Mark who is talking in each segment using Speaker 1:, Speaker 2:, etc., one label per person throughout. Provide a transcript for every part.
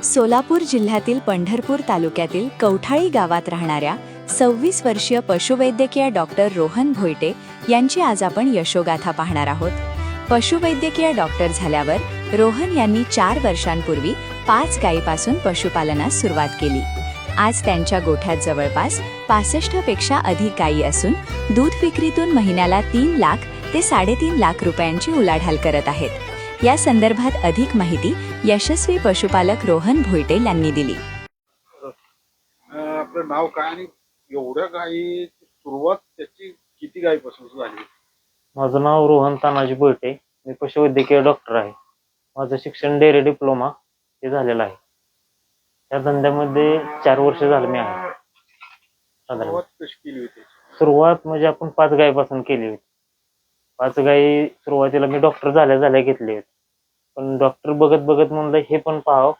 Speaker 1: सोलापूर जिल्ह्यातील पंढरपूर तालुक्यातील कवठाळी गावात राहणाऱ्या 26 वर्षीय पशुवैद्यकीय डॉक्टर रोहन भोईटे यांची आज आपण यशोगाथा पाहणार आहोत। पशुवैद्यकीय डॉक्टर झाल्यावर रोहन यांनी 4 वर्षांपूर्वी 5 गायीपासून पशुपालनास सुरुवात केली। आज त्यांच्या गोठ्यात जवळपास 65 पेक्षा अधिक गायी असून दूध विक्रीतून महिन्याला 3 लाख ते 3.5 लाख रुपयांची उलाढाल करत आहेत। या संदर्भात अधिक माहिती यशस्वी पशुपालक रोहन भोईटे यांनी दिली।
Speaker 2: आपलं नाव काय आणि एवढ्या गायीची सुरुवात त्याची किती गायीपासून झाली?
Speaker 3: माझं नाव रोहन तानाजी भोईटे, मी पशुवैद्यकीय डॉक्टर आहे। माझं शिक्षण डेअरी डिप्लोमा हे झालेलं आहे। त्या धंद्यामध्ये 4 वर्ष झालं मी आहे।
Speaker 2: सुरुवात कशी केली होती?
Speaker 3: सुरुवात म्हणजे आपण 5 गायीपासून केली होती। 5 गायी सुरुवातीला मी डॉक्टर झाल्या घेतली होती, पण डॉक्टर बघत बघत म्हणलं हे पण पाहावं,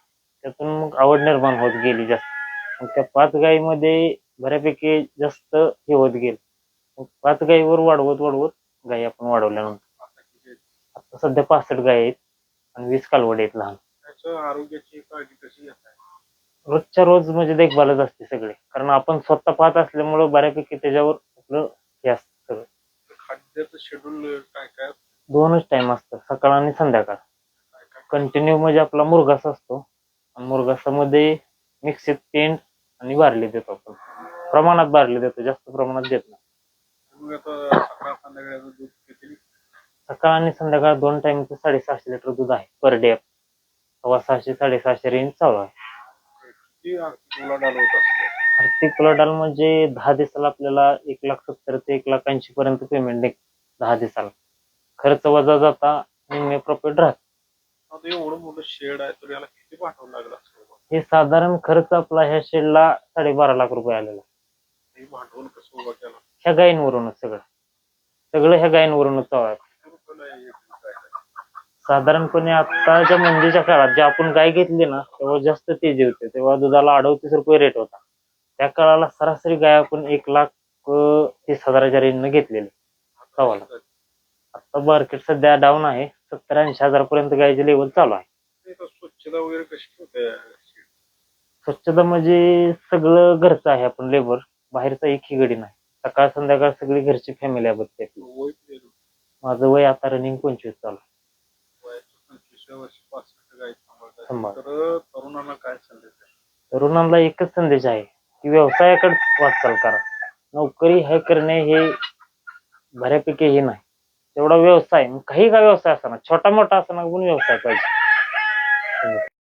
Speaker 3: त्यातून मग आवड निर्माण होत गेली जास्त। मग त्या 5 गायीमध्ये बऱ्यापैकी जास्त हे होत गेलं। मग 5 गायीवर वाढवत गायी आपण वाढवल्यानंतर आता सध्या 65 गायी आहेत आणि 20 कालवड आहेत लहान।
Speaker 2: त्याच्या आरोग्याची काळजी कशी घेताय?
Speaker 3: रोजच्या रोज म्हणजे देखभालच असते सगळे, कारण आपण स्वतः पाहत असल्यामुळे बऱ्यापैकी त्याच्यावर आपलं हे असतं सगळं।
Speaker 2: खाद्याचं शेड्यूल काय काय?
Speaker 3: 2च टाइम असतं, सकाळ आणि संध्याकाळ। कंटिन्यू म्हणजे आपला मुरघास असतो आणि मुरघासामध्ये मिक्सित पेंड आणि बार्ली देतो आपण। प्रमाणात बार्ली देतो, जास्त प्रमाणात देत नाही।
Speaker 2: मग आता सकाळ संध्याकाळचं दूध किती?
Speaker 3: सकाळ आणि संध्याकाळ 2 टाइमचं 650 लिटर दूध आहे पर डे। 650-650 रेंज चालू आहे।
Speaker 2: किती उलाढाल होत असते?
Speaker 3: आर्थिक उलाढाल म्हणजे 10 दिवसाला आपल्याला 1,70,000 ते 1,80,000 पर्यंत पेमेंट निघतं 10 दिवसाला। खर्च वजा जाता निम्मे प्रॉफिट राहत।
Speaker 2: आता एवढं मोठं शेड आहे तर याला किती पाठवून लागला असतं?
Speaker 3: हे साधारण खर्च आपला ह्या शेडला 12.5 लाख रुपये आलेला।
Speaker 2: हे भांडवल कसं उभं केलं?
Speaker 3: ह्या गायींवरूनच सगळं ह्या गायींवरूनच चालू आहे।
Speaker 2: किती रुपयाला एक गाय आहे?
Speaker 3: साधारणपणे आताच्या मंदीच्या काळात जे आपण गाय घेतली ना, तेव्हा जास्त तेजी होते, तेव्हा दुधाला 38 रुपये रेट होता। त्या काळाला सरासरी गाय आपण 1,30,000च्या रेंजने घेतलेली सवाला। आता मार्केट सध्या डाऊन आहे, 70-80 हजार पर्यंत गायची लेवल चालू आहे।
Speaker 2: स्वच्छता वगैरे कशी होते?
Speaker 3: स्वच्छता म्हणजे सगळं घरचं आहे, आपण लेबर बाहेरचा एकही गडी नाही। सकाळ संध्याकाळ सगळी घरची फॅमिली आहे बघते आपली।
Speaker 2: वय किती?
Speaker 3: माझं वय आता रनिंग 25 चालू आहे।
Speaker 2: वयाच्या 25व्या वर्षी 65 गायी सांभाळताय,
Speaker 3: सांभाळ.
Speaker 2: तर तरुणांना काय संदेश आहे?
Speaker 3: तरुणांना एकच संदेश आहे की व्यवसायाकडे वाटचाल करा। नोकरी हे करणे हे बऱ्यापैकी हे नाही, तेवढा व्यवसाय काही का व्यवसाय असताना छोटा मोठा असताना पण व्यवसाय पाहिजे।